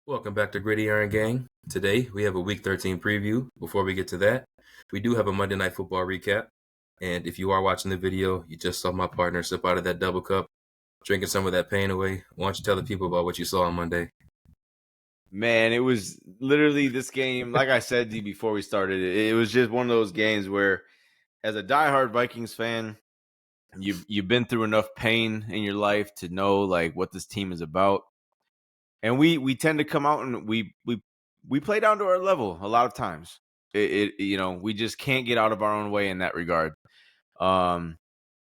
Welcome back to Gridiron Gang. Today we have a Week 13 preview. Before we get to that, we do have a Monday Night Football recap. And if you are watching the video, you just saw my partner sip out of that double cup, drinking some of that pain away. Why don't you tell the people about what you saw on Monday? Man, it was literally this game. Like I said to you before we started, it was just one of those games where, as a diehard Vikings fan, you've been through enough pain in your life to know like what this team is about, and we tend to come out and we play down to our level a lot of times. We just can't get out of our own way in that regard. Um,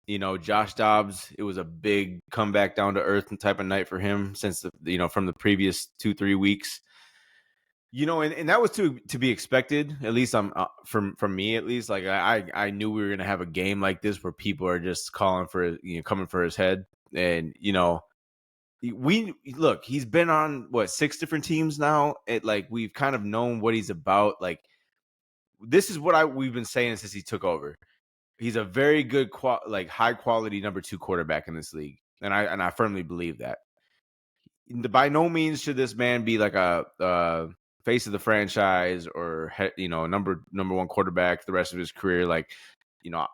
Josh Dobbs, it was a big comeback down to earth and type of night for him since from the previous 2-3 weeks. And that was to be expected. At least from me, at least. Like I knew we were gonna have a game like this where people are just calling for coming for his head, and he's been on 6 different teams now. We've kind of known what he's about. Like this is what we've been saying since he took over. He's a very good high quality number 2 quarterback in this league, and I firmly believe that. By no means should this man be like a face of the franchise or number 1 quarterback the rest of his career.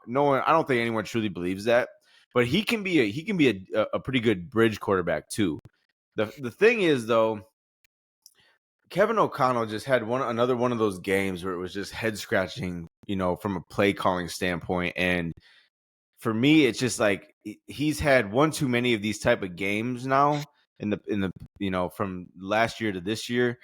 No one. I don't think anyone truly believes that, but he can be a pretty good bridge quarterback too. The thing is though, Kevin O'Connell just had another one of those games where it was just head scratching, from a play calling standpoint. And for me, it's just like he's had one too many of these type of games now in the from last year to this year.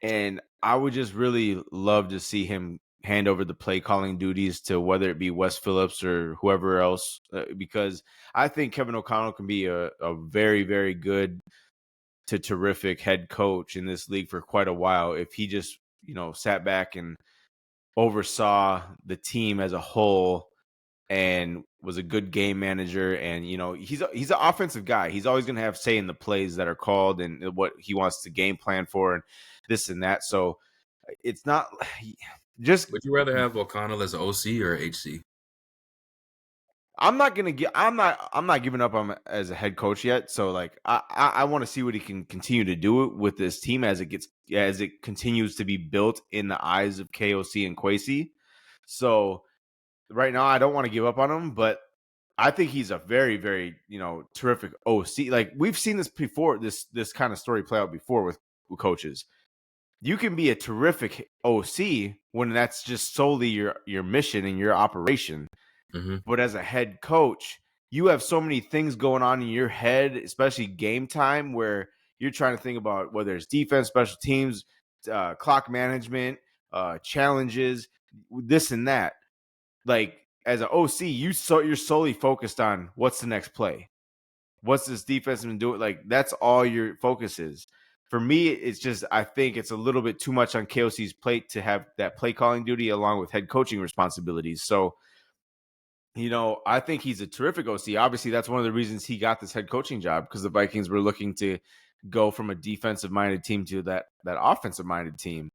And I would just really love to see him hand over the play calling duties to whether it be Wes Phillips or whoever else, because I think Kevin O'Connell can be a very, very good to terrific head coach in this league for quite a while if he just, sat back and oversaw the team as a whole and was a good game manager. And he's an offensive guy. He's always going to have say in the plays that are called and what he wants to game plan for and this and that. So it's not just. Would you rather have O'Connell as an OC or HC? I'm not giving up on him as a head coach yet. So I want to see what he can continue to do with this team as it continues to be built in the eyes of KOC and Kwesi. So right now I don't want to give up on him, but I think he's a very, very, terrific OC. Like we've seen this before, this kind of story play out before with coaches. You can be a terrific OC when that's just solely your mission and your operation. Mm-hmm. But as a head coach, you have so many things going on in your head, especially game time, where you're trying to think about whether it's defense, special teams, clock management, challenges, this and that. Like as an OC, you're solely focused on what's the next play, what's this defense been doing. Like that's all your focus is. For me, it's just I think it's a little bit too much on KOC's plate to have that play calling duty along with head coaching responsibilities. So, I think he's a terrific OC. Obviously, that's one of the reasons he got this head coaching job, because the Vikings were looking to go from a defensive-minded team to that offensive-minded team.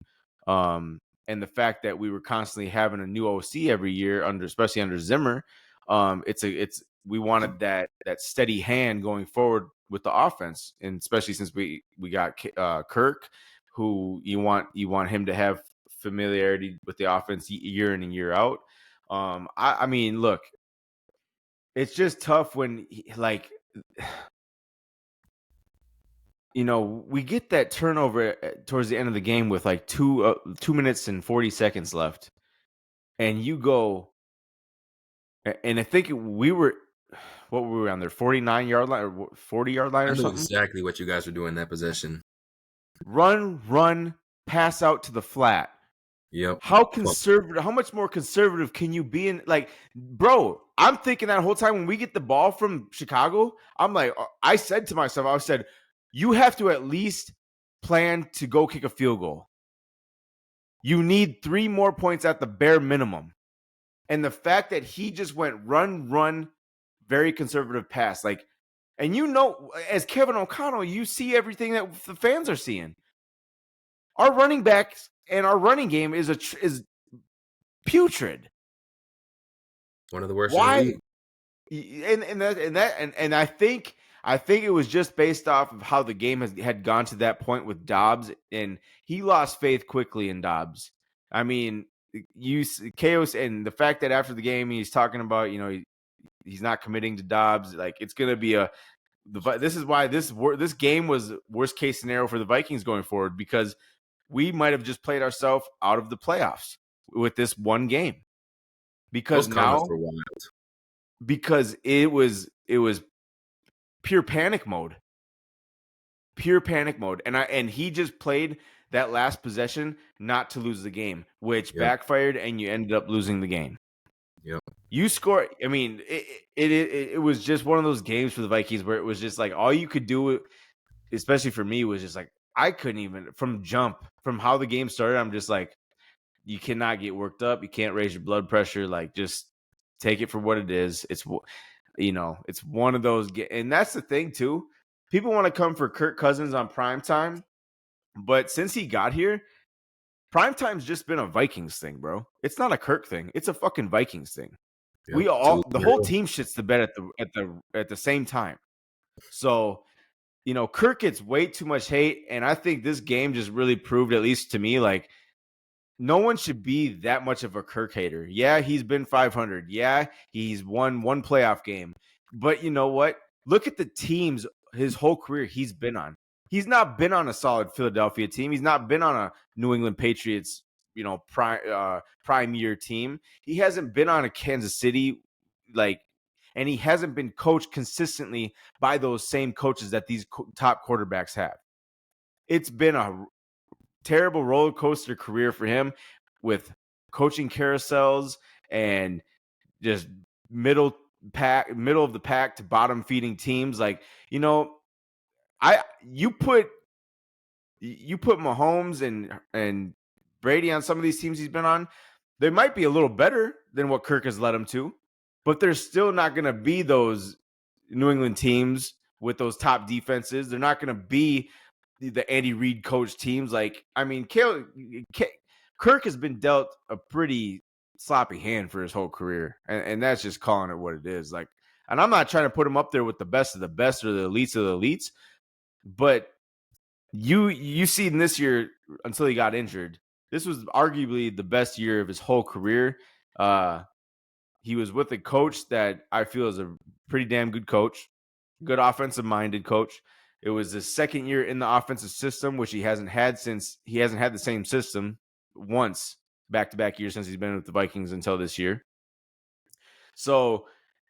And the fact that we were constantly having a new OC every year, especially under Zimmer, we wanted that steady hand going forward with the offense, and especially since we got Kirk, who you want him to have familiarity with the offense year in and year out. I mean, look, it's just tough when we get that turnover towards the end of the game with 2 minutes and 40 seconds left, and you go, and I think we were on their 49-yard line or 40-yard line I or knew something. exactly what you guys were doing in that possession. Run, pass out to the flat. Yep. How conservative? How much more conservative can you be in? Bro, I'm thinking that whole time when we get the ball from Chicago, I'm like, I said to myself, I said, you have to at least plan to go kick a field goal. You need 3 more points at the bare minimum. And the fact that he just went run, very conservative pass, and as Kevin O'Connell, you see everything that the fans are seeing. Our running backs and our running game is putrid. One of the worst in the league. And I think I think it was just based off of how the game had gone to that point with Dobbs, and he lost faith quickly in Dobbs. I mean, chaos and the fact that after the game he's talking about, he's not committing to Dobbs. Like, it's gonna be this is why this game was worst case scenario for the Vikings going forward, because we might have just played ourselves out of the playoffs with this one game. Those Because comments now, were wild. because it was pure panic mode. Pure panic mode. And he just played that last possession not to lose the game, which Yep. backfired, and you ended up losing the game. Yep. You score. I mean, it was just one of those games for the Vikings where it was just like all you could do, especially for me, was just like I couldn't even from how the game started. I'm just like, you cannot get worked up. You can't raise your blood pressure. Like, just take it for what it is. It's one of those, and that's the thing too. People want to come for Kirk Cousins on primetime, but since he got here, primetime's just been a Vikings thing, bro. It's not a Kirk thing. It's a fucking Vikings thing. Yep. Too The whole real. team shits the bed at the same time. So, Kirk gets way too much hate, and I think this game just really proved, at least to me, like, no one should be that much of a Kirk hater. Yeah, he's been 500. Yeah, he's won one playoff game. But you know what? Look at the teams his whole career he's been on. He's not been on a solid Philadelphia team. He's not been on a New England Patriots, prime year team. He hasn't been on a Kansas City, and he hasn't been coached consistently by those same coaches that these top quarterbacks have. It's been a terrible roller coaster career for him, with coaching carousels and just middle of the pack to bottom feeding teams. Like, you put Mahomes and Brady on some of these teams he's been on, they might be a little better than what Kirk has led them to, but they're still not going to be those New England teams with those top defenses. They're not going to be the Andy Reid coach teams. Like, I mean, Kirk has been dealt a pretty sloppy hand for his whole career, and that's just calling it what it is. Like, and I'm not trying to put him up there with the best of the best or the elites of the elites, but you see in this year, until he got injured, this was arguably the best year of his whole career. He was with a coach that I feel is a pretty damn good coach, good offensive minded coach. It was his second year in the offensive system, which he hasn't had the same system once back-to-back years since he's been with the Vikings until this year. So,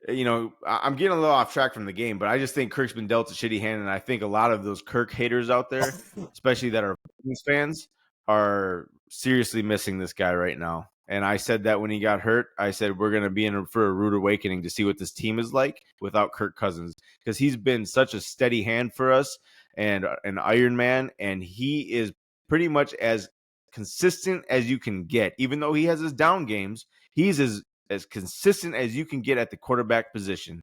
I'm getting a little off track from the game, but I just think Kirk's been dealt a shitty hand, and I think a lot of those Kirk haters out there, especially that are Vikings fans, are seriously missing this guy right now. And I said that when he got hurt, I said we're going to be in for a rude awakening to see what this team is like without Kirk Cousins, because he's been such a steady hand for us and an Iron Man, and he is pretty much as consistent as you can get. Even though he has his down games, he's as consistent as you can get at the quarterback position.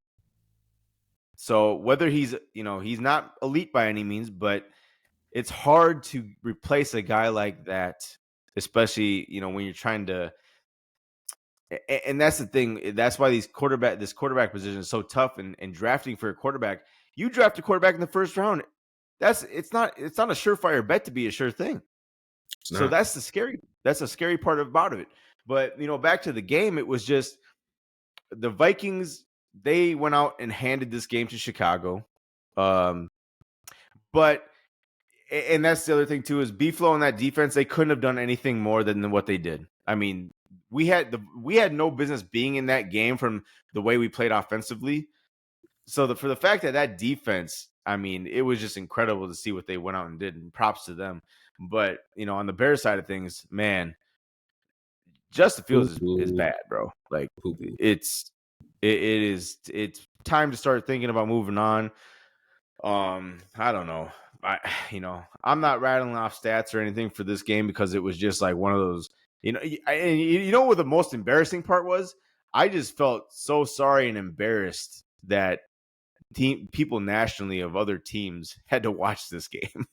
So whether he's not elite by any means, but it's hard to replace a guy like that, especially, when you're trying to. And that's the thing. That's why this quarterback position is so tough. And drafting for a quarterback, you draft a quarterback in the first round. It's not a surefire bet to be a sure thing. So that's a scary part about it. But back to the game, it was just the Vikings. They went out and handed this game to Chicago. But and that's the other thing too, is B-Flow on that defense, they couldn't have done anything more than what they did. I mean, we had no business being in that game from the way we played offensively. So for the fact that defense, I mean, it was just incredible to see what they went out and did, and props to them. But on the Bears side of things, man, Justin Fields is bad, bro. Like, it's time to start thinking about moving on. I don't know. I'm not rattling off stats or anything for this game, because it was just like one of those, what the most embarrassing part was? I just felt so sorry and embarrassed that people nationally of other teams had to watch this game.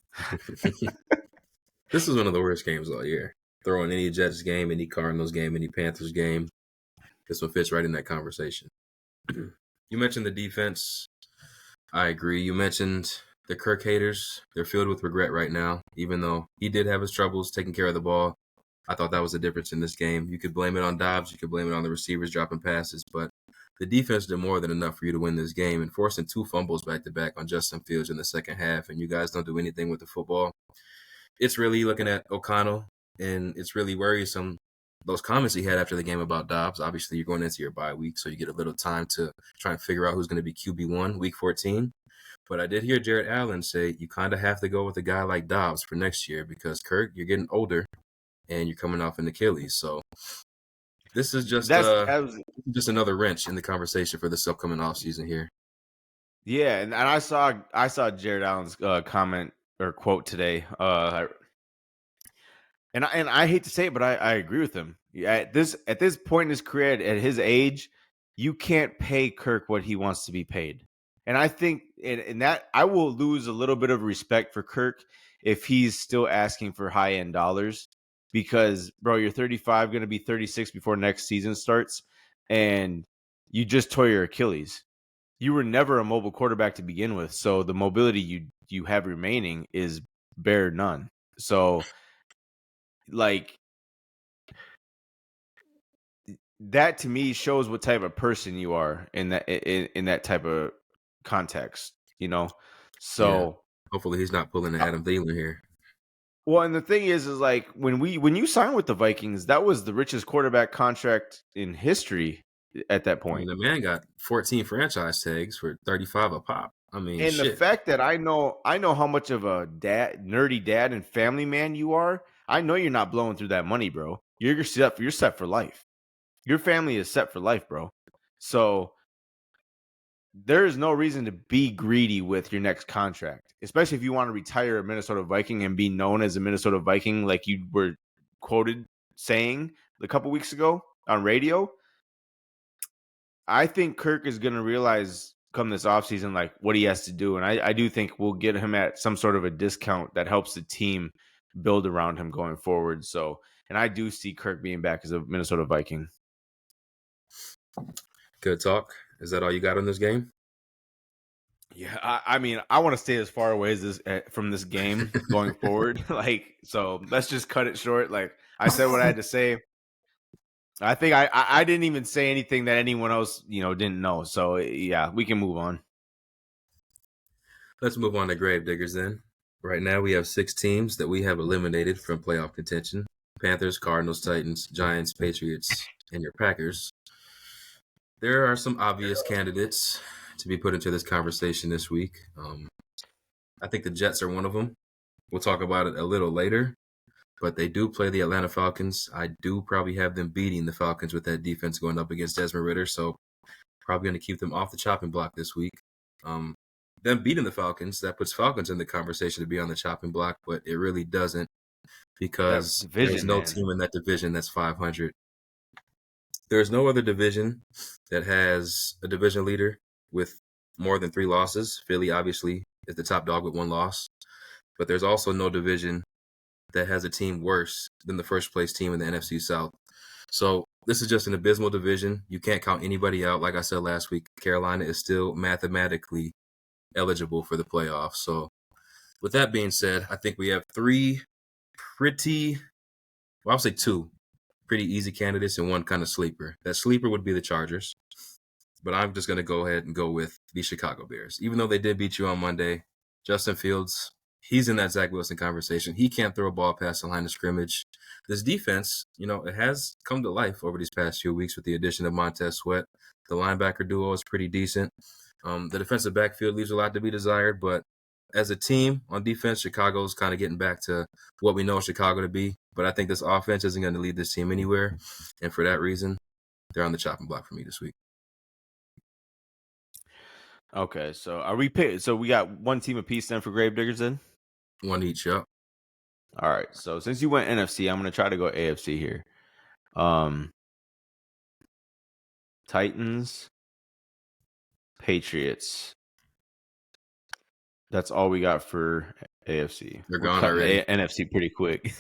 This was one of the worst games all year. Throw in any Jets game, any Cardinals game, any Panthers game. This one fits right in that conversation. You mentioned the defense. I agree. You mentioned the Kirk haters. They're filled with regret right now, even though he did have his troubles taking care of the ball. I thought that was the difference in this game. You could blame it on Dobbs. You could blame it on the receivers dropping passes, but the defense did more than enough for you to win this game and forcing 2 fumbles back to back on Justin Fields in the second half, and you guys don't do anything with the football. It's really looking at O'Connell, and it's really worrisome. Those comments he had after the game about Dobbs. Obviously, you're going into your bye week, so you get a little time to try and figure out who's going to be QB1 week 14. But I did hear Jared Allen say you kind of have to go with a guy like Dobbs for next year because Kirk, you're getting older and you're coming off an Achilles. So this is That was just another wrench in the conversation for this upcoming offseason here. yeah, and I saw Jared Allen's comment or quote today. And I hate to say it, but I agree with him. Yeah, at this point in his career, at his age, you can't pay Kirk what he wants to be paid. And I think in that I will lose a little bit of respect for Kirk if he's still asking for high end dollars because bro, you're 35, going to be 36 before next season starts, and you just tore your Achilles. You were never a mobile quarterback to begin with, so the mobility you have remaining is bare none. So like that to me shows what type of person you are in that type of context, you know. Yeah. So, Hopefully he's not pulling an uh, Adam Thielen here. well, and the thing is like when you signed with the Vikings, that was the richest quarterback contract in history at that I mean, point. the man got 14 franchise tags for 35 a pop. I mean, And the shit. fact that I know how much of a nerdy dad and family man you are, I know you're not blowing through that money, bro. You're set for life. Your family is set for life, bro. So there is no reason to be greedy with your next contract, especially if you want to retire a Minnesota Viking and be known as a Minnesota Viking, like you were quoted saying a couple weeks ago on radio. I think Kirk is going to realize come this offseason, like what he has to do. And I do think we'll get him at some sort of a discount that helps the team build around him going forward. So, and I do see Kirk being back as a Minnesota Viking. Good talk. Is that all you got on this game? Yeah, I mean, I want to stay as far away as this from this game going forward. Like, so let's just cut it short. Like, I said what I had to say. I think I didn't even say anything that anyone else didn't know. So yeah, we can move on. Let's move on to Gravediggers then. Right now, we have 6 teams that we have eliminated from playoff contention: Panthers, Cardinals, Titans, Giants, Patriots, and your Packers. There are some obvious candidates to be put into this conversation this week. I think the Jets are one of them. We'll talk about it a little later, but they do play the Atlanta Falcons. I do probably have them beating the Falcons with that defense going up against Desmond Ritter, so probably going to keep them off the chopping block this week. Them beating the Falcons, that puts Falcons in the conversation to be on the chopping block, but it really doesn't That because there's division, no man. team in that division that's 500. There's no other division that has a division leader with more than 3 losses. Philly, obviously, is the top dog with 1 loss, but there's also no division that has a team worse than the first place team in the NFC South. So this is just an abysmal division. You can't count anybody out. Like I said last week, Carolina is still mathematically eligible for the playoffs. So with that being said, I think we have 3 pretty, well, I'll say 2 pretty easy candidates and 1 kind of sleeper. That sleeper would be the Chargers, but I'm just going to go ahead and go with the Chicago Bears. Even though they did beat you on Monday, Justin Fields, he's in that Zach Wilson conversation. He can't throw a ball past the line of scrimmage. This defense, it has come to life over these past few weeks with the addition of Montez Sweat. The linebacker duo is pretty decent. The defensive backfield leaves a lot to be desired, but as a team on defense, Chicago's kind of getting back to what we know Chicago to be. But I think this offense isn't going to lead this team anywhere. And for that reason, they're on the chopping block for me this week. Okay, so are we pick? So we got one team apiece then for Gravediggers then. 1 each, yep. All right. So since you went NFC, I'm gonna try to go AFC here. Um, Titans, Patriots. That's all we got for AFC. They're We're gone cutting the already. NFC pretty quick.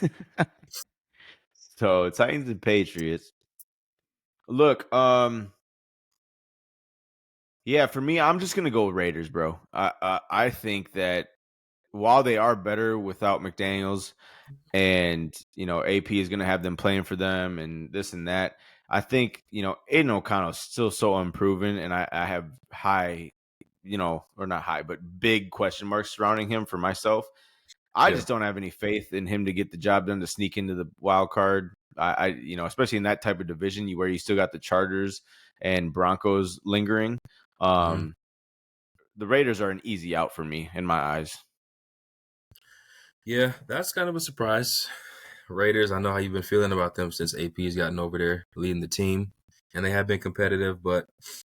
So Titans and Patriots. Look, Yeah, for me, I'm just gonna go Raiders, bro. I think that while they are better without McDaniels, and AP is gonna have them playing for them and this and that, I think Aiden O'Connell's still so unproven, and I have high, or not high, but big question marks surrounding him for myself. I Yeah. just don't have any faith in him to get the job done to sneak into the wild card. Especially in that type of division, where you still got the Chargers and Broncos lingering. Hmm. Um, the Raiders are an easy out for me in my eyes. Yeah, that's kind of a surprise. Raiders, I know how you've been feeling about them since AP's gotten over there leading the team, and they have been competitive. But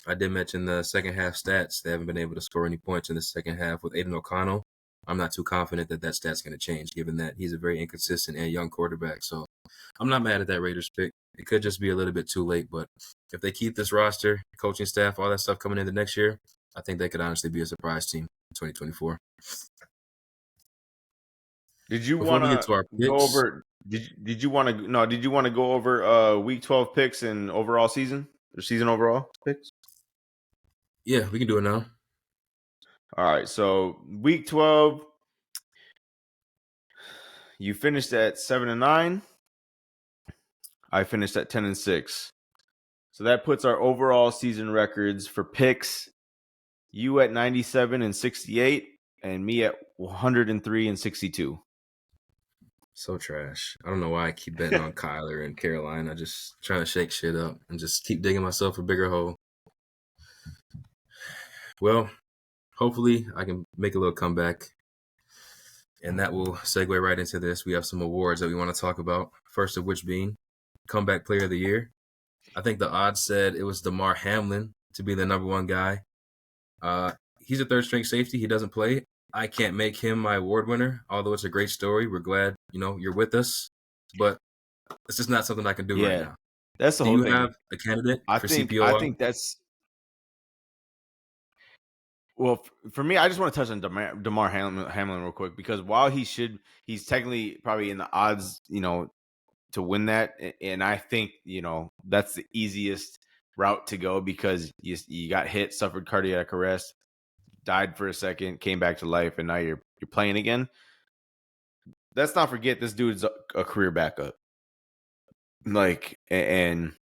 I did mention the second half stats. They haven't been able to score any points in the second half with Aiden O'Connell. I'm not too confident that that stat's going to change, given that he's a very inconsistent and young quarterback. So I'm not mad at that Raiders pick. It could just be a little bit too late, but if they keep this roster, coaching staff, all that stuff coming into next year, I think they could honestly be a surprise team in 2024. Did you Before want we get to to our go picks, over? Did you want to no? Did you want to go over week 12 picks and overall season or season overall picks? yeah, we can do it now. All right. So week 12, you finished at 7-9. I finished at 10-6. So that puts our overall season records for picks. You at 97-68, and me at 103-62. So trash. I don't know why I keep betting on Kyler and Caroline. I just trying to shake shit up and just keep digging myself a bigger hole. Well, hopefully I can make a little comeback. And that will segue right into this. We have some awards that we want to talk about. First of which being Comeback Player of the Year. I think the odds said it was Damar Hamlin to be the number one guy. He's a third string safety. He doesn't play. I can't make him my award winner, although it's a great story. We're glad, you're with us. But it's just not something I can do right Yeah, now. that's the Do whole you thing. have a candidate I for think I CPOI? think that's well for me. I just want to touch on Damar Hamlin real quick, because while he's technically probably in the odds, to win that, and I think that's the easiest route to go, because you got hit, suffered cardiac arrest, died for a second, came back to life, and now you're playing again. Let's not forget this dude's a career backup. Like, and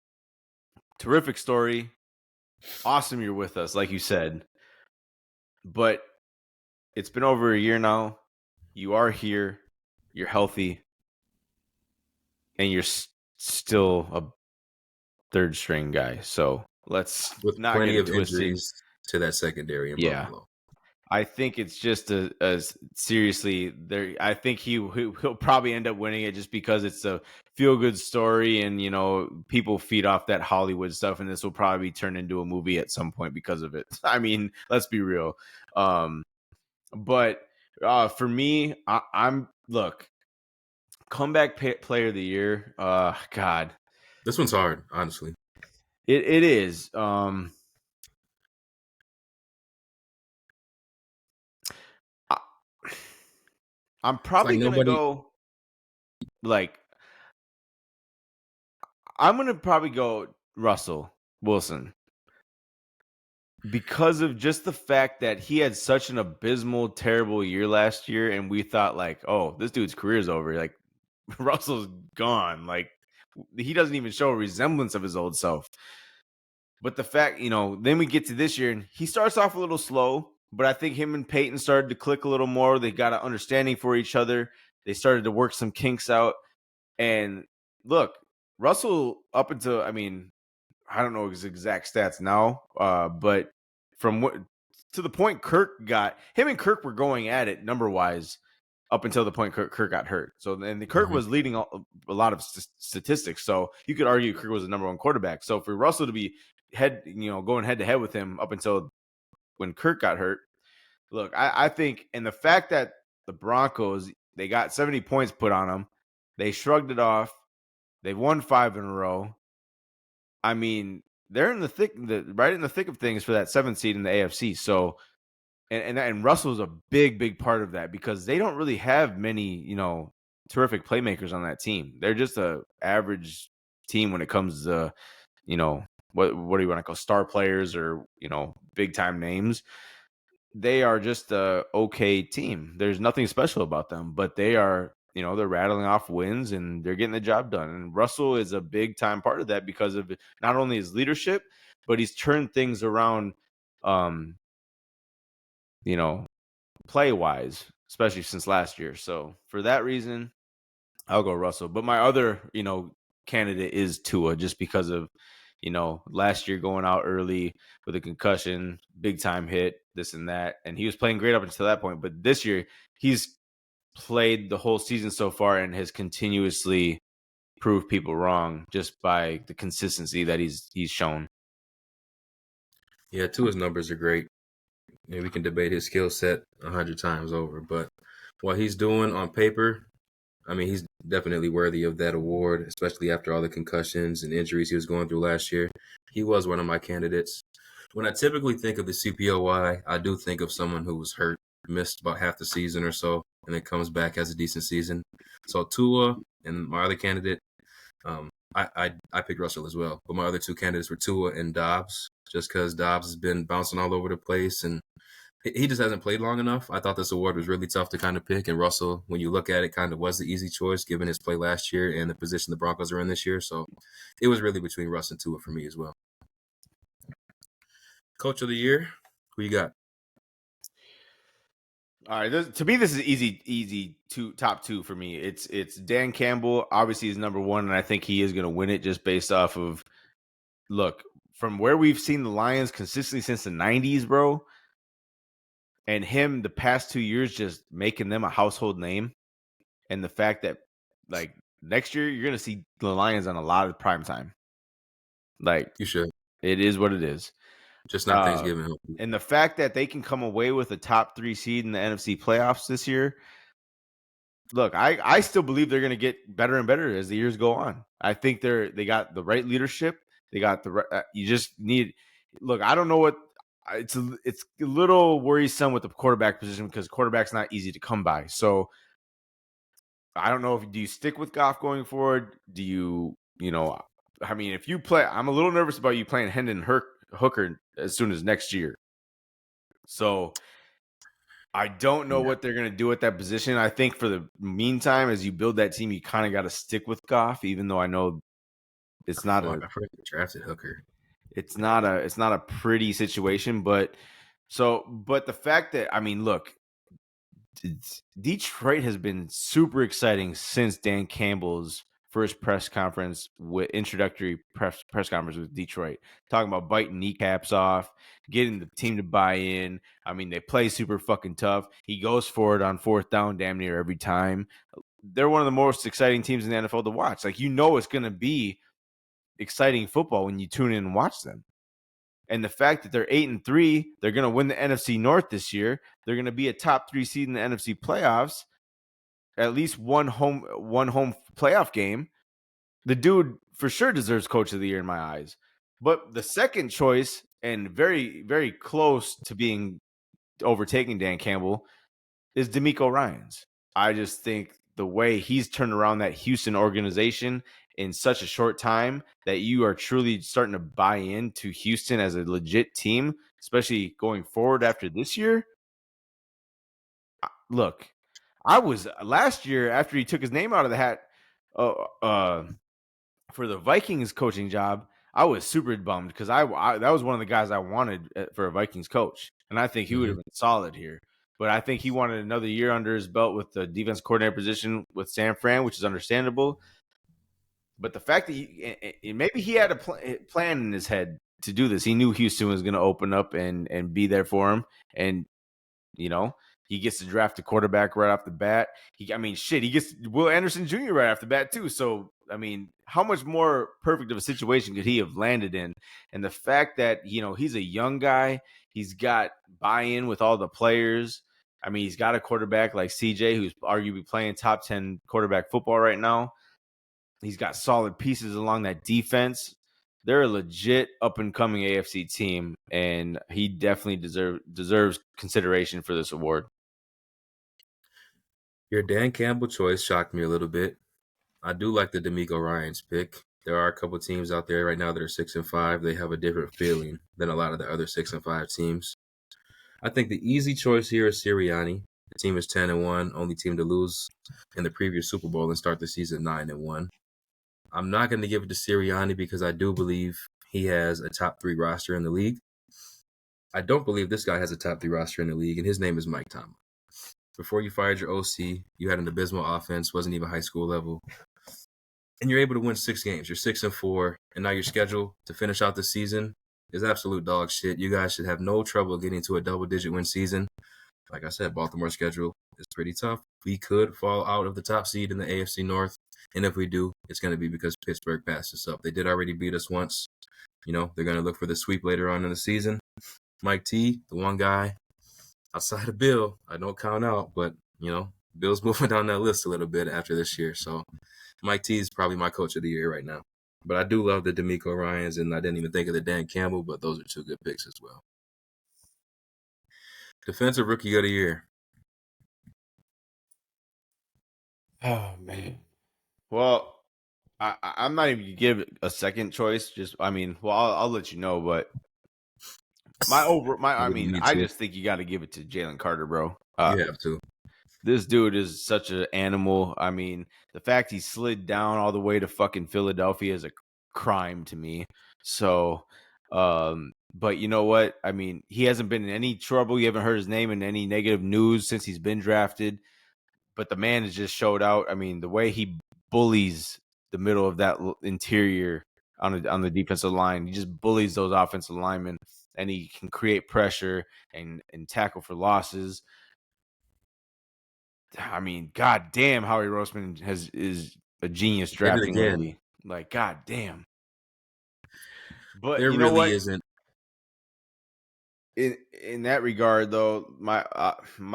terrific story. Awesome you're with us, like you said. But it's been over a year now. You are here. You're healthy. And you're still a third string guy. So let's With not get plenty it of twisted. injuries to that secondary in Yeah. Buffalo. I think it's just as seriously there. I think he'll probably end up winning it, just because it's a feel good story, and people feed off that Hollywood stuff, and this will probably turn into a movie at some point because of it. I mean, let's be real. But for me, I'm look, comeback player of the year. God, This one's hard, honestly. it is. I, I'm It's like probably gonna nobody. go like I'm gonna probably go Russell Wilson, because of just the fact that he had such an abysmal, terrible year last year, and we thought like, oh, this dude's career's over. Like Russell's gone. Like he doesn't even show a resemblance of his old self. But the fact, then we get to this year, and he starts off a little slow, but I think him and Peyton started to click a little more. They got an understanding for each other. They started to work some kinks out. And look, Russell, up until, I mean, I don't know his exact stats now, but from what to the point Kirk got, him and Kirk were going at it number wise up until the point Kirk got hurt. So then Kirk Mhm. was leading a lot of statistics. So you could argue Kirk was the number one quarterback. So for Russell to be going head to head with him up until when Kirk got hurt, look, I think, and the fact that the Broncos, they got 70 points put on them, they shrugged it off. They won 5 in a row. I mean, they're in the right in the thick of things for that 7th seed in the AFC. So, and Russell's a big part of that, because they don't really have many, terrific playmakers on that team. They're just a average team when it comes to, what do you want to call star players or big time names. They are just a okay team. There's nothing special about them, but they are, they're rattling off wins and they're getting the job done. And Russell is a big time part of that because of not only his leadership, but he's turned things around, um, you know, play wise, especially since last year. So for that reason, I'll go Russell. But my other, candidate is Tua, just because of, last year going out early with a concussion, big time hit, this and that. And he was playing great up until that point. But this year, he's played the whole season so far and has continuously proved people wrong just by the consistency that he's shown. Yeah, Tua's numbers are great. And we can debate his skill set 100 times over, but what he's doing on paper, I mean, he's definitely worthy of that award, especially after all the concussions and injuries he was going through last year. He was one of my candidates. When I typically think of the CPOY, I do think of someone who was hurt, missed about half the season or so, and then comes back, has a decent season. So Tua and my other candidate, I picked Russell as well, but my other two candidates were Tua and Dobbs, just because Dobbs has been bouncing all over the place and he just hasn't played long enough. I thought this award was really tough to kind of pick, and Russell, when you look at it, kind of was the easy choice given his play last year and the position the Broncos are in this year. So it was really between Russ and Tua for me as well. Coach of the year, who you got? All right, to me, this is easy top two for me. It's Dan Campbell. Obviously, he's number one, and I think he is going to win it just based off of look from where we've seen the Lions consistently since the '90s, bro. And him the past 2 years just making them a household name, and the fact that like next year you're going to see the Lions on a lot of prime time. Like You should. it is what it is. Just not Thanksgiving. And the fact that they can come away with a top 3 seed in the NFC playoffs this year, look, I still believe they're going to get better and better as the years go on. I think they got the right leadership. They got the you just need. Look, I don't know what it's a little worrisome with the quarterback position because quarterback's not easy to come by. So I don't know if do you stick with Goff going forward? Do you I mean, if you play, I'm a little nervous about you playing Hendon Hooker as soon as next year. So I don't know what they're going to do at that position. I think for the meantime, as you build that team, you kind of got to stick with Goff, even though I know it's not I forgot they drafted Hooker. it's not a pretty situation. But the fact that I mean, look, Detroit has been super exciting since Dan Campbell's first press conference with introductory press conference with Detroit, talking about biting kneecaps off, getting the team to buy in. I mean, they play super fucking tough. He goes for it on fourth down damn near every time. They're one of the most exciting teams in the NFL to watch. Like, it's going to be exciting football when you tune in and watch them. And the fact that they're 8-3, they're going to win the NFC North this year. They're going to be a top 3 seed in the NFC playoffs. At least one home playoff game. The dude for sure deserves Coach of the Year in my eyes. But the second choice, and very, very close to being overtaking Dan Campbell, is DeMeco Ryans. I just think the way he's turned around that Houston organization in such a short time that you are truly starting to buy into Houston as a legit team, especially going forward after this year. Look, I was last year after he took his name out of the hat for the Vikings coaching job. I was super bummed because I that was one of the guys I wanted for a Vikings coach, and I think he would have been solid here. But I think he wanted another year under his belt with the defense coordinator position with San Fran, which is understandable. But the fact that maybe he had a plan in his head to do this, he knew Houston was going to open up and be there for him, and he gets to draft a quarterback right off the bat. He gets Will Anderson Jr. right off the bat too. So, I mean, how much more perfect of a situation could he have landed in? And the fact that, he's a young guy, he's got buy-in with all the players. I mean, he's got a quarterback like CJ, who's arguably playing top 10 quarterback football right now. He's got solid pieces along that defense. They're a legit up-and-coming AFC team, and he definitely deserves consideration for this award. Your Dan Campbell choice shocked me a little bit. I do like the DeMeco Ryans pick. There are a couple teams out there right now that are 6-5. They have a different feeling than a lot of the other 6-5 teams. I think the easy choice here is Sirianni. The team is 10-1, only team to lose in the previous Super Bowl and start the season 9-1. I'm not going to give it to Sirianni because I do believe he has a top 3 roster in the league. I don't believe this guy has a top 3 roster in the league, and his name is Mike Tomlin. Before you fired your OC, you had an abysmal offense, wasn't even high school level, and you're able to win 6 games. You're 6-4, and now your schedule to finish out the season is absolute dog shit. You guys should have no trouble getting to a double-digit win season. Like I said, Baltimore's schedule is pretty tough. We could fall out of the top seed in the AFC North, and if we do, it's going to be because Pittsburgh passed us up. They did already beat us once. You know, they're going to look for the sweep later on in the season. Mike T, the one guy outside of Bill, I don't count out, but, you know, Bill's moving down that list a little bit after this year. So Mike T is probably my coach of the year right now. But I do love the D'Amico Ryans, and I didn't even think of the Dan Campbell, but those are 2 good picks as well. Defensive Rookie of the Year. Oh man. Well, I'm not even gonna give it a second choice. I'll let you know, but You wouldn't need I to. just think you got to give it to Jalen Carter, bro. You have to. This dude is such an animal. I mean, the fact he slid down all the way to fucking Philadelphia is a crime to me. So, but you know what? I mean, he hasn't been in any trouble. You haven't heard his name in any negative news since he's been drafted. But the man has just showed out. I mean, the way he bullies the middle of that interior on the defensive line, he just bullies those offensive linemen, and he can create pressure and tackle for losses. I mean, god damn, Howie Roseman is a genius Did it drafting again. lately. Like, god damn. But There you know really what? isn't. In that regard, though, my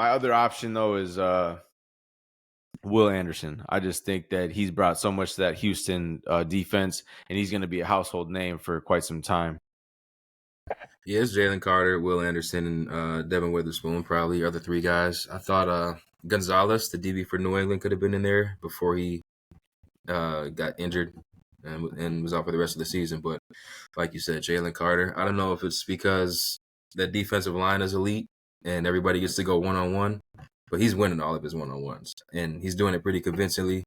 other option though is Will Anderson. I just think that he's brought so much to that Houston defense, and he's going to be a household name for quite some time. Yeah, it's Jalen Carter, Will Anderson, and Devin Witherspoon, probably are the 3 guys. I thought Gonzalez, the DB for New England, could have been in there before he got injured and was out for the rest of the season. But like you said, Jalen Carter, I don't know if it's because that defensive line is elite and everybody gets to go one-on-one, but he's winning all of his one-on-ones, and he's doing it pretty convincingly.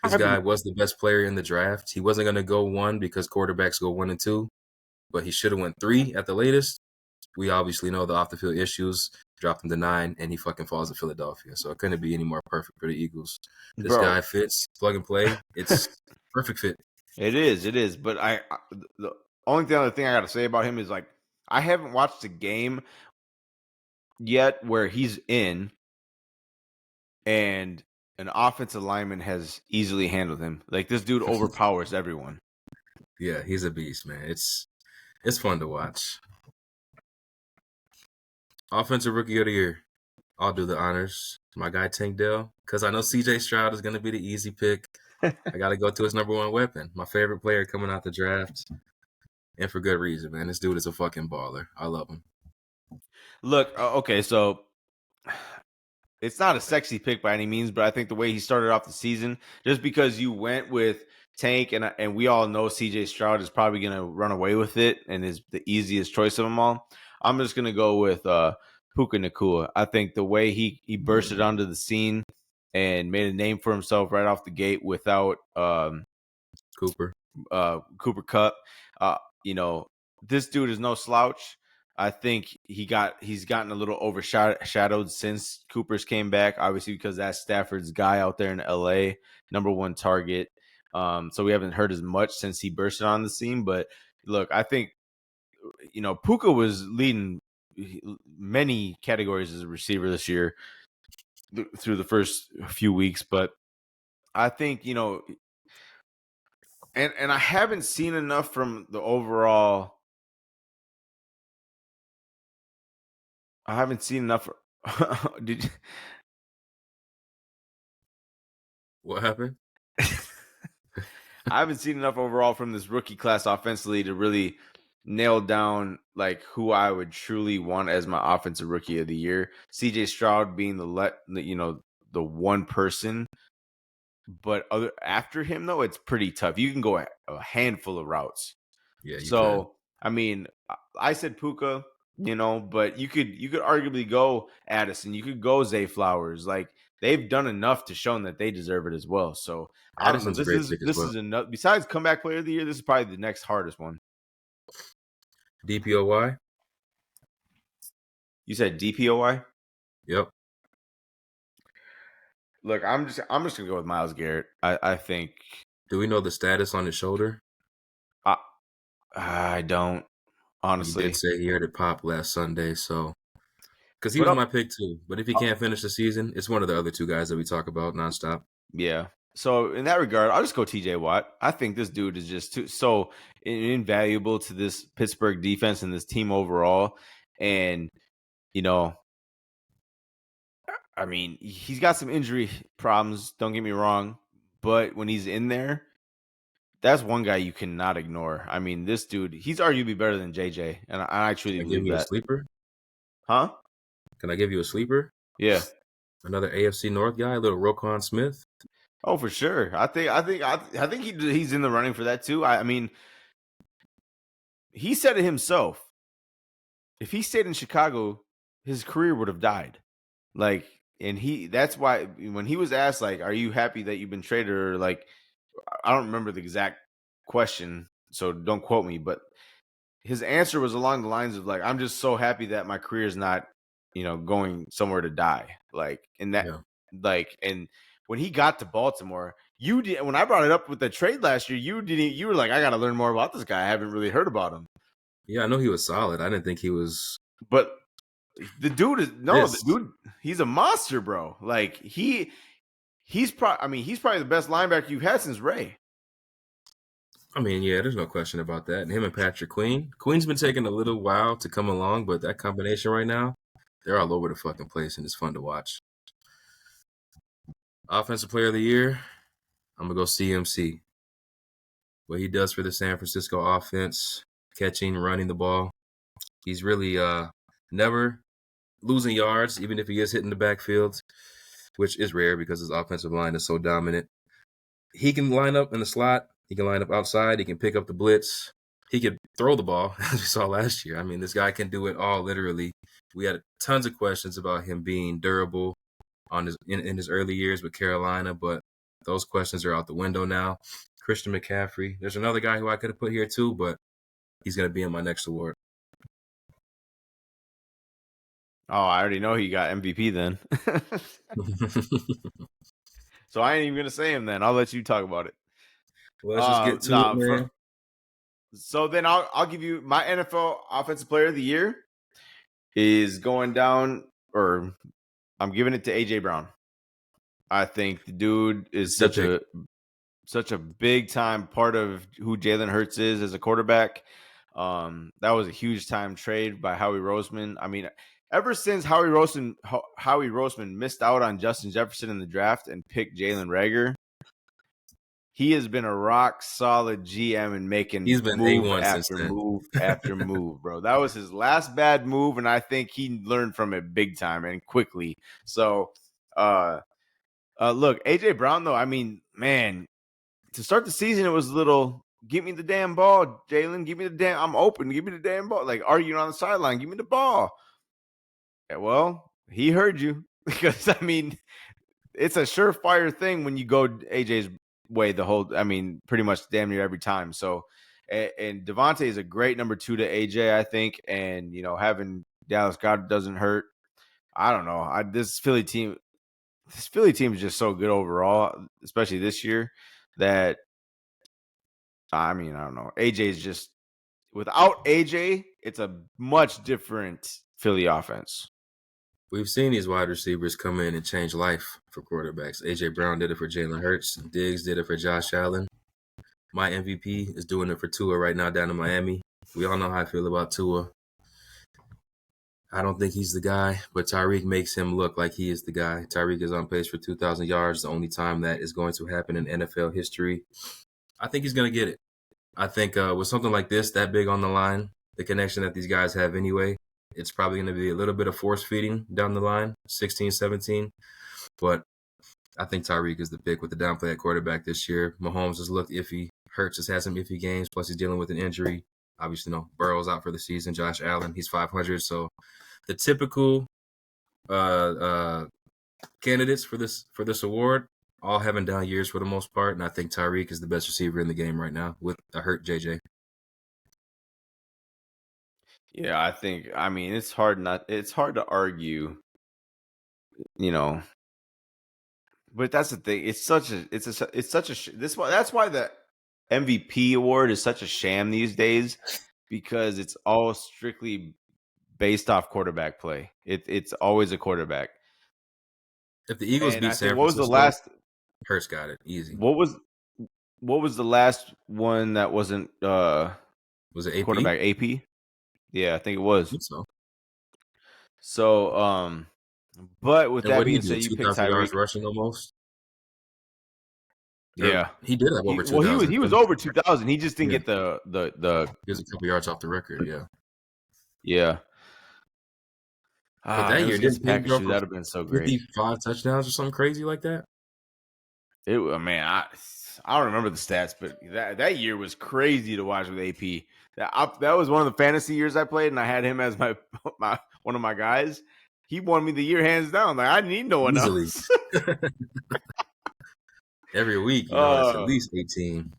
This I guy haven't, was the best player in the draft. He wasn't going to go 1 because quarterbacks go 1 and 2, but he should have went 3 at the latest. We obviously know the off-the-field issues, dropped him to 9, and he fucking falls to Philadelphia. So it couldn't be any more perfect for the Eagles. This bro. guy fits, plug and play. It's perfect fit. It is. But the only other thing I got to say about him is like I haven't watched a game yet where he's in and an offensive lineman has easily handled him. Like this dude overpowers everyone. Yeah, he's a beast, man. It's fun to watch. Offensive Rookie of the Year. I'll do the honors. My guy Tank Dell, because I know CJ Stroud is going to be the easy pick. I got to go to his number 1 weapon. My favorite player coming out the draft. And for good reason, man. This dude is a fucking baller. I love him. Look, okay, so it's not a sexy pick by any means, but I think the way he started off the season, just because you went with Tank and we all know CJ Stroud is probably going to run away with it and is the easiest choice of them all. I'm just going to go with Puka Nacua. I think the way he bursted onto the scene and made a name for himself right off the gate without Cooper. Cooper Cup. You know, this dude is no slouch. I think he's gotten a little overshadowed since Cooper's came back, obviously because that's Stafford's guy out there in LA, number 1 target. So we haven't heard as much since he bursted on the scene. But look, I think Puka was leading many categories as a receiver this year through the first few weeks. But I think and I haven't seen enough from the overall. I haven't seen enough. Did you? What happened? I haven't seen enough overall from this rookie class offensively to really nail down like who I would truly want as my offensive rookie of the year. CJ Stroud being the one person, but after him though, it's pretty tough. You can go a handful of routes. Yeah, you could. So I mean, I said Puka, but you could arguably go Addison. You could go Zay Flowers. Like they've done enough to show that they deserve it as well. So I don't know. Addison's a This great is pick as this well. is enough. Besides comeback player of the year, this is probably the next hardest one. DPOY. You said DPOY. Yep. Look, I'm just gonna go with Myles Garrett. I think Do we know the status on his shoulder? I I don't He did honestly, say he heard it pop last Sunday, so because he but was my pick too. But if he can't finish the season, it's one of the other two guys that we talk about nonstop. yeah. So in that regard, I'll just go TJ Watt. I think this dude is just so invaluable to this Pittsburgh defense and this team overall. And, you know, I mean, he's got some injury problems, don't get me wrong. But when he's in there, that's one guy you cannot ignore. I mean, this dude, he's arguably better than JJ. And I truly Can I give believe you a that. sleeper? Huh? Can I give you a sleeper? Yeah. Another AFC North guy, a little Roquan Smith. Oh, for sure. I think he's in the running for that too. I mean, he said it himself. If he stayed in Chicago, his career would have died. Like, and that's why when he was asked, like, are you happy that you've been traded? Or like, I don't remember the exact question, so don't quote me, but his answer was along the lines of like, I'm just so happy that my career is not, going somewhere to die. Like, and that, Yeah, like, and when he got to Baltimore, you did, when I brought it up with the trade last year, you were like, I got to learn more about this guy. I haven't really heard about him. yeah, I know he was solid. I didn't think he was But the this. dude, he's a monster, bro. Like he's probably the best linebacker you've had since Ray. I mean, yeah, there's no question about that. And him and Patrick Queen. Queen's been taking a little while to come along, but that combination right now, they're all over the fucking place, and it's fun to watch. Offensive Player of the Year, I'm gonna go CMC. What he does for the San Francisco offense, catching, running the ball. He's really never losing yards, even if he is hitting the backfield, which is rare because his offensive line is so dominant. He can line up in the slot. He can line up outside. He can pick up the blitz. He could throw the ball, as we saw last year. I mean, this guy can do it all, literally. We had tons of questions about him being durable in his early years with Carolina, but those questions are out the window now. Christian McCaffrey. There's another guy who I could have put here too, but he's going to be in my next award. Oh, I already know he got MVP then. So I ain't even gonna say him then. I'll let you talk about it. Well, let's just get to it, Nah. man. So then I'll give you my NFL Offensive Player of the Year is going down, or I'm giving it to AJ Brown. I think the dude is Good pick. such a big time part of who Jalen Hurts is as a quarterback. That was a huge time trade by Howie Roseman. I mean, ever since Howie Roseman missed out on Justin Jefferson in the draft and picked Jalen Reagor, he has been a rock solid GM and making He's been move A1 since after then. move after move, bro. That was his last bad move, and I think he learned from it big time and quickly. So, look, AJ Brown, though, I mean, man, to start the season, it was a little, give me the damn ball, Jalen. Give me the damn, I'm open. Give me the damn ball. Like arguing on the sideline, give me the ball. Yeah, well, he heard you because, I mean, it's a surefire thing when you go AJ's way pretty much damn near every time. So, and Devontae is a great number 2 to AJ, I think. And, having Dallas Goedert doesn't hurt. I don't know. This Philly team is just so good overall, especially this year, that I mean, I don't know. AJ is just without AJ, it's a much different Philly offense. We've seen these wide receivers come in and change life for quarterbacks. A.J. Brown did it for Jalen Hurts. Diggs did it for Josh Allen. My MVP is doing it for Tua right now down in Miami. We all know how I feel about Tua. I don't think he's the guy, but Tyreek makes him look like he is the guy. Tyreek is on pace for 2,000 yards, the only time that is going to happen in NFL history. I think he's going to get it. I think with something like this, that big on the line, the connection that these guys have anyway, it's probably going to be a little bit of force feeding down the line, 16, 17. But I think Tyreek is the pick with the downplay at quarterback this year. Mahomes has looked iffy. Hurts has had some iffy games. Plus, he's dealing with an injury. Obviously, no. Burrow's out for the season. Josh Allen, he's 500. So the typical uh, candidates for this award all having down years for the most part, and I think Tyreek is the best receiver in the game right now with a hurt JJ. Yeah, I mean, it's hard to argue, you know. But that's the thing. It's such a that's why the MVP award is such a sham these days, because it's all strictly based off quarterback play. It's always a quarterback. If the Eagles And beat I think San Francisco, Hurts got it easy. what was the last one that wasn't Was it AP? quarterback? AP? Yeah, I think it I was. think so. So but with And that what did he being do? said, you picked 2,000 yards Tyreek. rushing almost? Or Yeah. he did have over 2,000. He was over 2,000. He just didn't Yeah, get the he was a couple yards off the record. Yeah, yeah. but It that was year against didn't the he Packers throw too. for That'd have been so great. 55 touchdowns or something crazy like that? Man, I don't remember the stats, but that year was crazy to watch with AP. That was one of the fantasy years I played, and I had him as my one of my guys. He won me the year hands down. Like, I need no one Easily. else. Every week, it's at uh, least 18.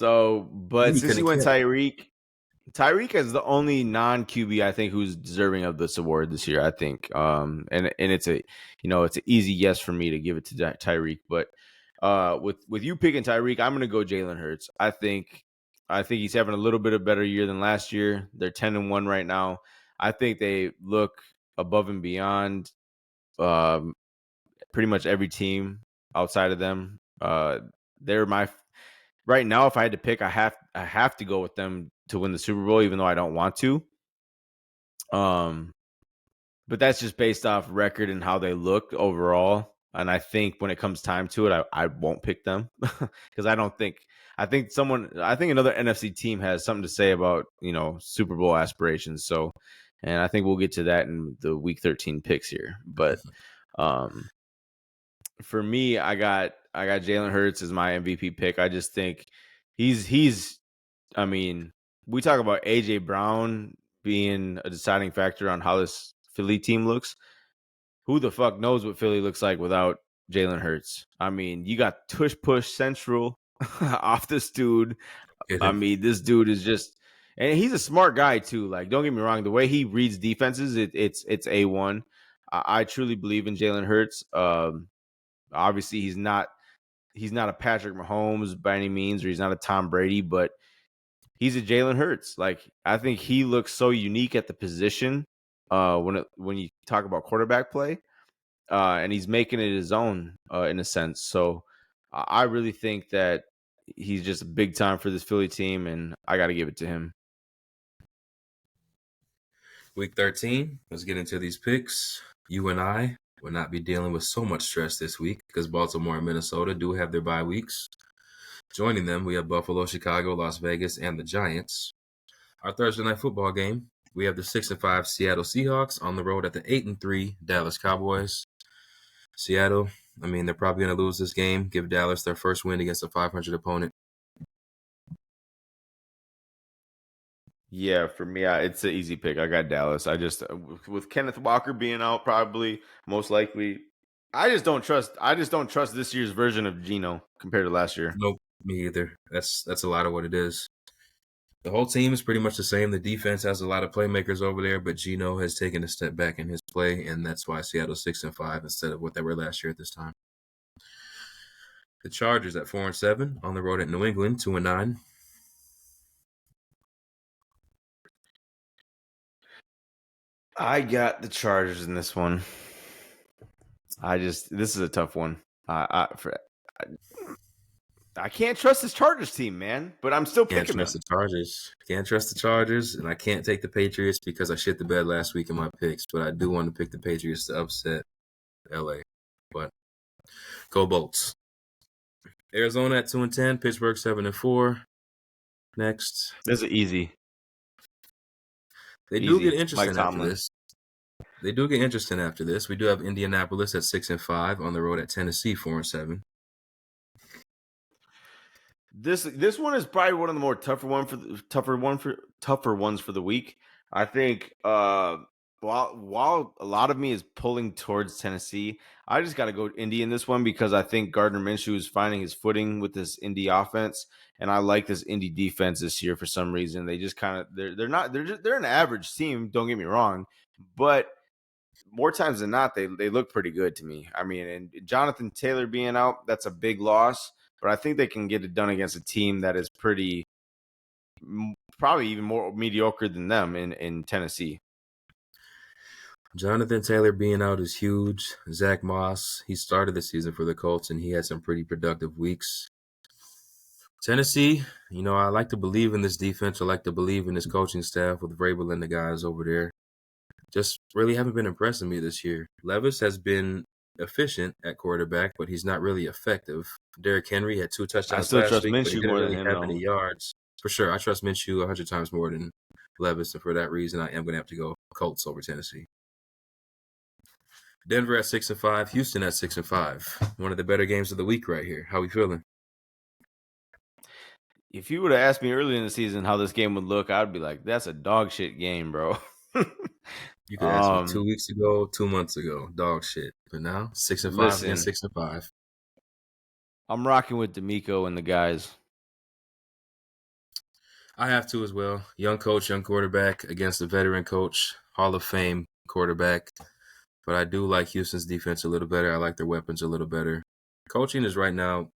but And he since you couldn't went catch. Tyreek is the only non QB I think who's deserving of this award this year. I think, and it's it's an easy yes for me to give it to Tyreek. But with you picking Tyreek, I'm gonna go Jalen Hurts. I think he's having a little bit of better year than last year. They're 10-1 right now. I think they look above and beyond um, pretty much every team outside of them. They're my right now. If I had to pick, I have to go with them to win the Super Bowl, even though I don't want to. But that's just based off record and how they look overall. And I think when it comes time to it, I won't pick them because I think another NFC team has something to say about Super Bowl aspirations. So, and I think we'll get to that in the Week 13 picks here. But for me, I got Jalen Hurts as my MVP pick. I just think he's. I mean, we talk about AJ Brown being a deciding factor on how this Philly team looks. Who the fuck knows what Philly looks like without Jalen Hurts? I mean, you got tush push central off this dude. I mean, this dude is just, and he's a smart guy too. Like, don't get me wrong, the way he reads defenses, it's A1. I truly believe in Jalen Hurts. Obviously, he's not a Patrick Mahomes by any means, or he's not a Tom Brady, but he's a Jalen Hurts. Like, I think he looks so unique at the position when you talk about quarterback play, and he's making it his own in a sense. So I really think that he's just big time for this Philly team, and I got to give it to him. Week 13, let's get into these picks. You and I will not be dealing with so much stress this week because Baltimore and Minnesota do have their bye weeks. Joining them, we have Buffalo, Chicago, Las Vegas, and the Giants. Our Thursday night football game, we have the 6-5 Seattle Seahawks on the road at the 8-3 Dallas Cowboys. Seattle, I mean, they're probably going to lose this game, give Dallas their first win against a 500 opponent. Yeah, for me, it's an easy pick. I got Dallas. I just with Kenneth Walker being out, probably most likely. I just don't trust this year's version of Geno compared to last year. Nope, me either. That's a lot of what it is. The whole team is pretty much the same. The defense has a lot of playmakers over there, but Geno has taken a step back in his play, and that's why Seattle's 6-5 instead of what they were last year at this time. The Chargers at 4-7 on the road at New England, 2-9. I got the Chargers in this one. This is a tough one. I can't trust this Chargers team, man, but I'm still Can't picking trust them. the Chargers. Can't trust the Chargers, and I can't take the Patriots because I shit the bed last week in my picks, but I do want to pick the Patriots to upset LA. But go Bolts. Arizona at 2-10, Pittsburgh 7-4. Next. This is easy. They do get Easy. Mike interesting after Tomlin. this. They do get interesting after this. We do have Indianapolis at 6-5 on the road at Tennessee 4-7. This one is probably one of the more tougher ones for the week. I think while a lot of me is pulling towards Tennessee, I just got to go Indy in this one because I think Gardner Minshew is finding his footing with this Indy offense, and I like this Indy defense this year for some reason. They just kind of they're an average team. Don't get me wrong, but more times than not, they look pretty good to me. I mean, and Jonathan Taylor being out, that's a big loss, but I think they can get it done against a team that is probably even more mediocre than them in Tennessee. Jonathan Taylor being out is huge. Zach Moss, he started the season for the Colts, and he had some pretty productive weeks. Tennessee, I like to believe in this defense. I like to believe in this coaching staff with Vrabel and the guys over there. Just really haven't been impressing me this year. Levis has been efficient at quarterback, but he's not really effective. Derrick Henry had 2 I touchdowns still last trust week, but he Minshew didn't more than really him, have though. any yards. For sure, I trust Minshew 100 times more than Levis, and for that reason, I am going to have to go Colts over Tennessee. Denver at 6-5, Houston at 6-5. One of the better games of the week right here. How we feeling? If you would have asked me earlier in the season how this game would look, I'd be like, "That's a dog shit game, bro." You could ask me 2 um, weeks ago, 2 months ago, dog shit. But now 6-5 against Listen, 6-5. I'm rocking with D'Amico and the guys. I have to as well. Young coach, young quarterback against a veteran coach, Hall of Fame quarterback. But I do like Houston's defense a little better. I like their weapons a little better. Coaching is right now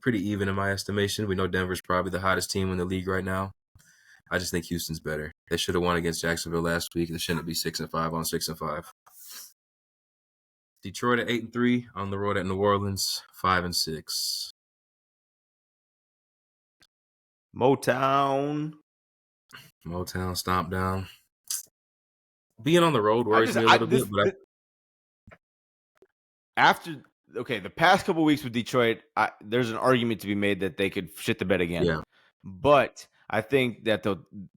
pretty even in my estimation. We know Denver's probably the hottest team in the league right now. I just think Houston's better. They should have won against Jacksonville last week. They shouldn't be 6-5 on 6-5. Detroit at 8-3 on the road at New Orleans 5-6. Motown. Motown stomp down. Being on the road I worries just me a I little bit, this but after okay, the past couple weeks with Detroit, there's an argument to be made that they could shit the bed again. yeah, But I think that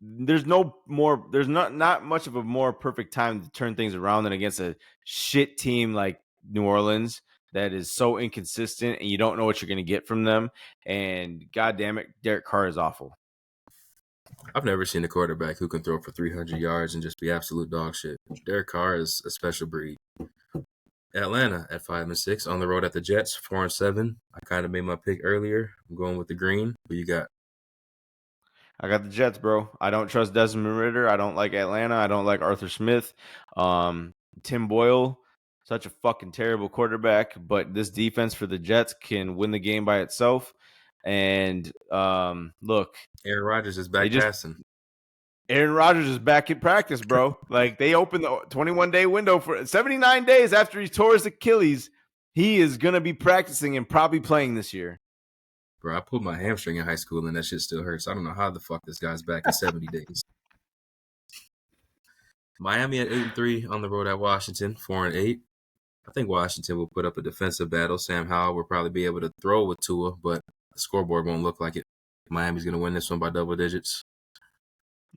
there's not much of a more perfect time to turn things around than against a shit team like New Orleans that is so inconsistent and you don't know what you're going to get from them. And God damn it, Derek Carr is awful. I've never seen a quarterback who can throw for 300 yards and just be absolute dog shit. Derek Carr is a special breed. Atlanta at 5-6 on the road at the Jets 4-7. I kind of made my pick earlier. I'm going with the green. Who you got? I got the Jets, bro. I don't trust Desmond Ritter. I don't like Atlanta. I don't like Arthur Smith. Tim Boyle, such a fucking terrible quarterback. But this defense for the Jets can win the game by itself. And look, Aaron Rodgers is they back just passing. Aaron Rodgers is back in practice, bro. Like they opened the 21-day window for 79 days after he tore his Achilles. He is gonna be practicing and probably playing this year. Bro, I pulled my hamstring in high school and that shit still hurts. I don't know how the fuck this guy's back in 70 days. Miami at 8-3 on the road at Washington 4-8. I think Washington will put up a defensive battle. Sam Howell will probably be able to throw with Tua, but the scoreboard won't look like it. Miami's going to win this one by double digits.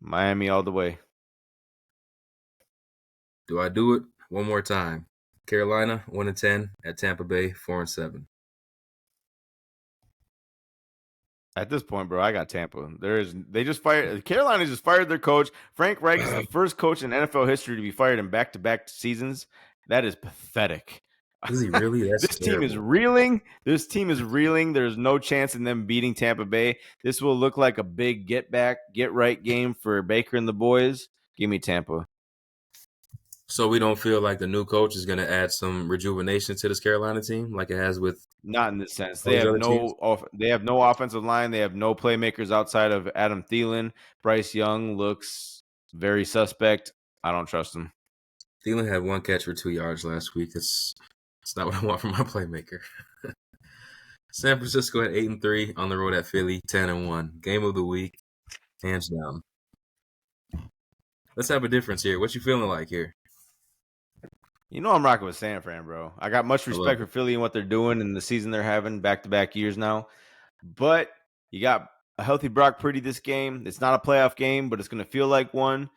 Miami all the way. Do I do it? One more time. Carolina 1-10 at Tampa Bay 4-7. At this point, bro, I got Tampa. Carolina just fired their coach. Frank Reich is the first coach in NFL history to be fired in back-to-back seasons. That is pathetic. Is he really? That's This team is terrible. reeling. This team is reeling. There's no chance in them beating Tampa Bay. This will look like a big get right game for Baker and the boys. Give me Tampa. So we don't feel like the new coach is going to add some rejuvenation to this Carolina team like it has with Not in this sense. all these other teams? They have no offensive line. They have no playmakers outside of Adam Thielen. Bryce Young looks very suspect. I don't trust him. Thielen had 1 catch for 2 yards last week. It's not what I want from my playmaker. San Francisco at 8-3 on the road at Philly 10-1. Game of the week, hands down. Let's have a difference here. What you feeling like here? You know I'm rocking with San Fran, bro. I got much I love respect for it. Philly and what they're doing and the season they're having back-to-back years now. But you got a healthy Brock Purdy this game. It's not a playoff game, but it's going to feel like one.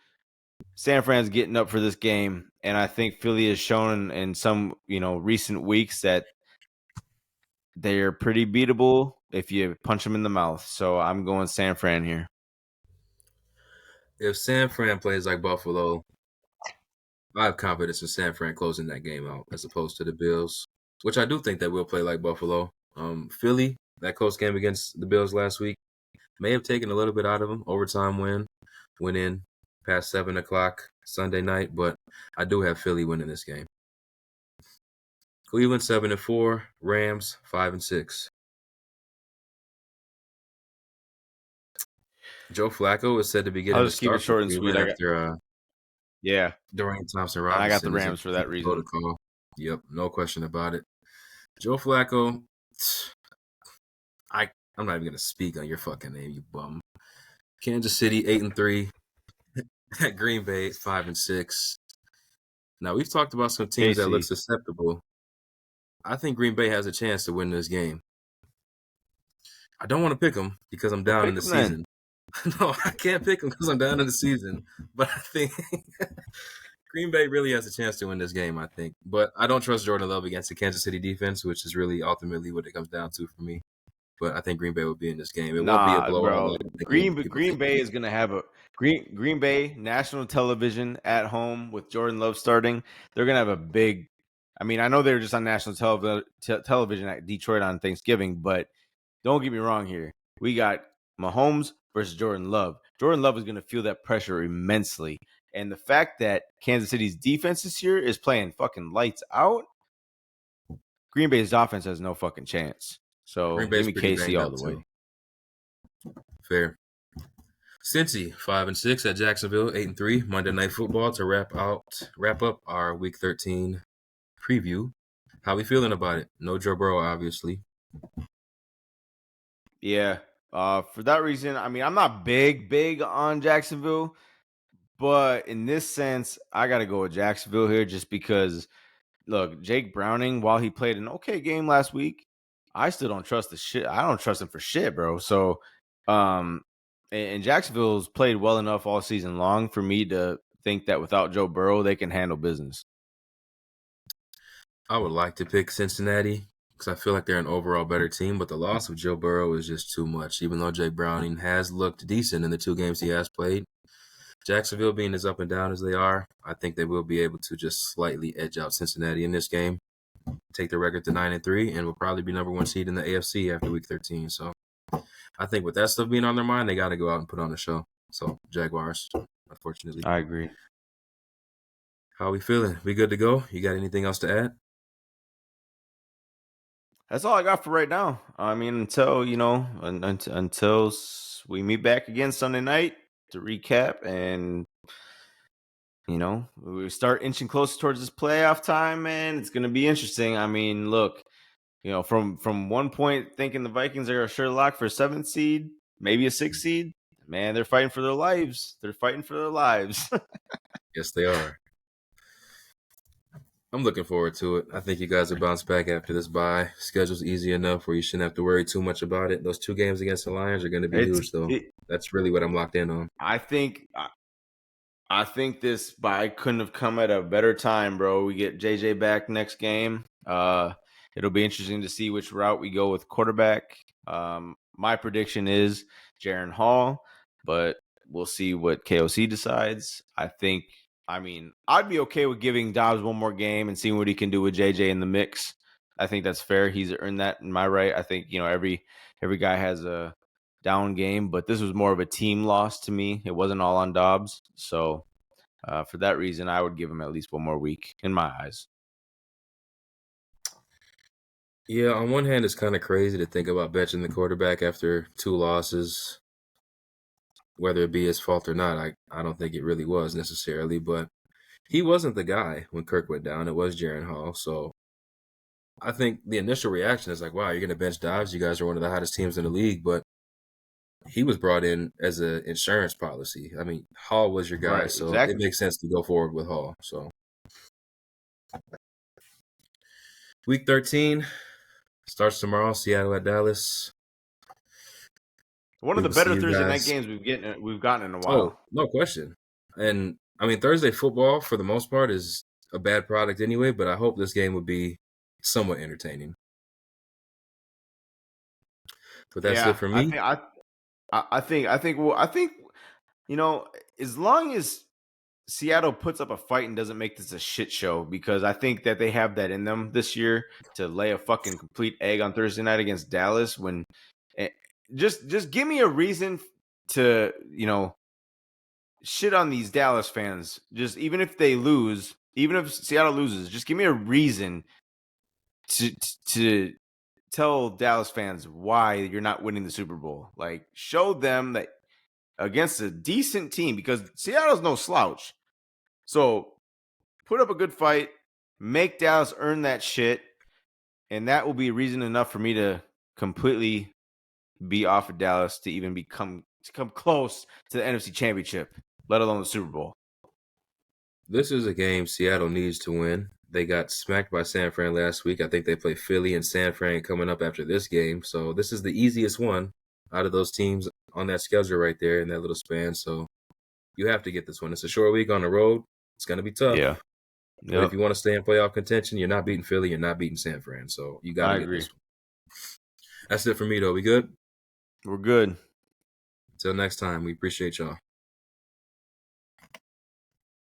San Fran's getting up for this game, and I think Philly has shown in some recent weeks that they're pretty beatable if you punch them in the mouth. So I'm going San Fran here. If San Fran plays like Buffalo, I have confidence in San Fran closing that game out as opposed to the Bills, which I do think that will play like Buffalo. Philly, that close game against the Bills last week, may have taken a little bit out of them. Overtime went in past 7 o'clock Sunday night, but I do have Philly winning this game. Cleveland 7-4, Rams 5-6. Joe Flacco is said to be I'll getting the just keep it start for short and sweet. Cleveland after Yeah, Dorian Thompson and I got the Robinson is in Rams for that reason. protocol. Yep, no question about it. Joe Flacco, I'm not even gonna speak on your fucking name, you bum. Kansas City 8-3, Green Bay 5-6. Now we've talked about some teams that look KC, susceptible. I think Green Bay has a chance to win this game. I don't want to pick them because I'm well, down in pick the them then. season. No, I can't pick them because I'm down in the season. But I think Green Bay really has a chance to win this game, I think. But I don't trust Jordan Love against the Kansas City defense, which is really ultimately what it comes down to for me. But I think Green Bay will be in this game. It won't be a Nah, blowout bro. like I think people Green think it Bay is is. gonna have a Green Bay national television at home with Jordan Love starting. They're gonna have a big. I mean, I know they were just on national television at Detroit on Thanksgiving, but don't get me wrong here. We got Mahomes versus Jordan Love. Jordan Love is gonna feel that pressure immensely, and the fact that Kansas City's defense this year is playing fucking lights out. Green Bay's offense has no fucking chance. So Green give Bay's me pretty KC banged all up the too. way. Cincy 5-6 at Jacksonville 8-3. Monday Night Football to wrap up our Week 13 preview. How we feeling about it? No Joe Burrow, obviously. Yeah. For that reason, I mean, I'm not big on Jacksonville, but in this sense, I got to go with Jacksonville here just because, look, Jake Browning, while he played an okay game last week, I still don't trust the shit. I don't trust him for shit, bro. So, um, and Jacksonville's played well enough all season long for me to think that without Joe Burrow, they can handle business. I would like to pick Cincinnati because I feel like they're an overall better team, but the loss of Joe Burrow is just too much. Even though Jake Browning has looked decent in the 2 games he has played, Jacksonville being as up and down as they are, I think they will be able to just slightly edge out Cincinnati in this game, take the record to 9-3, and will probably be number 1 seed in the AFC after Week 13. So I think with that stuff being on their mind, they got to go out and put on a show. So Jaguars, unfortunately. I agree. How we feeling? We good to go? You got anything else to add? That's all I got for right now. I mean, until until we meet back again Sunday night to recap, and we start inching closer towards this playoff time, man. It's gonna be interesting. I mean, look, from one point thinking the Vikings are a sure lock for a 7th seed, maybe a 6th seed. Man, they're fighting for their lives. They're fighting for their lives. Yes, they are. I'm looking forward to it. I think you guys will bounce back after this bye. Schedule's easy enough where you shouldn't have to worry too much about it. Those 2 games against the Lions are going to be it's huge, though. it. That's really what I'm locked in on. I think this bye couldn't have come at a better time, bro. We get JJ back next game. It'll be interesting to see which route we go with quarterback. My prediction is Jaron Hall, but we'll see what KOC decides. I mean, I'd be okay with giving Dobbs one more game and seeing what he can do with JJ in the mix. I think that's fair. He's earned that in my right. I think, every guy has a down game, but this was more of a team loss to me. It wasn't all on Dobbs. So for that reason, I would give him at least one more week in my eyes. Yeah, on one hand, it's kind of crazy to think about benching the quarterback after 2 losses, whether it be his fault or not. I don't think it really was necessarily, but he wasn't the guy when Kirk went down. It was Jaron Hall. So I think the initial reaction is like, wow, you're going to bench Dobbs. You guys are one of the hottest teams in the league, but he was brought in as an insurance policy. I mean, Hall was your guy, Right, so it exactly. makes sense to go forward with Hall. So Week 13 starts tomorrow. Seattle at Dallas. One of We the will see better you Thursday night guys. games we've gotten in a Oh, while. no question. And I mean, Thursday football for the most part is a bad product anyway, but I hope this game would be somewhat entertaining. But that's it Yeah, for I me. think I think you know, as long as Seattle puts up a fight and doesn't make this a shit show, because I think that they have that in them this year to lay a fucking complete egg on Thursday night against Dallas. When eh, just give me a reason to shit on these Dallas fans. Just even if they lose, even if Seattle loses, just give me a reason to to tell Dallas fans why you're not winning the Super Bowl. Like show them that against a decent team, because Seattle's no slouch. So put up a good fight, make Dallas earn that shit, and that will be reason enough for me to completely be off of Dallas to even come close to the NFC Championship, let alone the Super Bowl. This is a game Seattle needs to win. They got smacked by San Fran last week. I think they play Philly and San Fran coming up after this game. So this is the easiest one out of those teams on that schedule right there in that little span. So you have to get this one. It's a short week on the road. It's going to be tough. Yeah. But if Yep. you want to stay in playoff contention, you're not beating Philly, you're not beating San Fran. So you got to I get agree. this one. That's it for me, though. We good? We're good. Until next time, we appreciate y'all.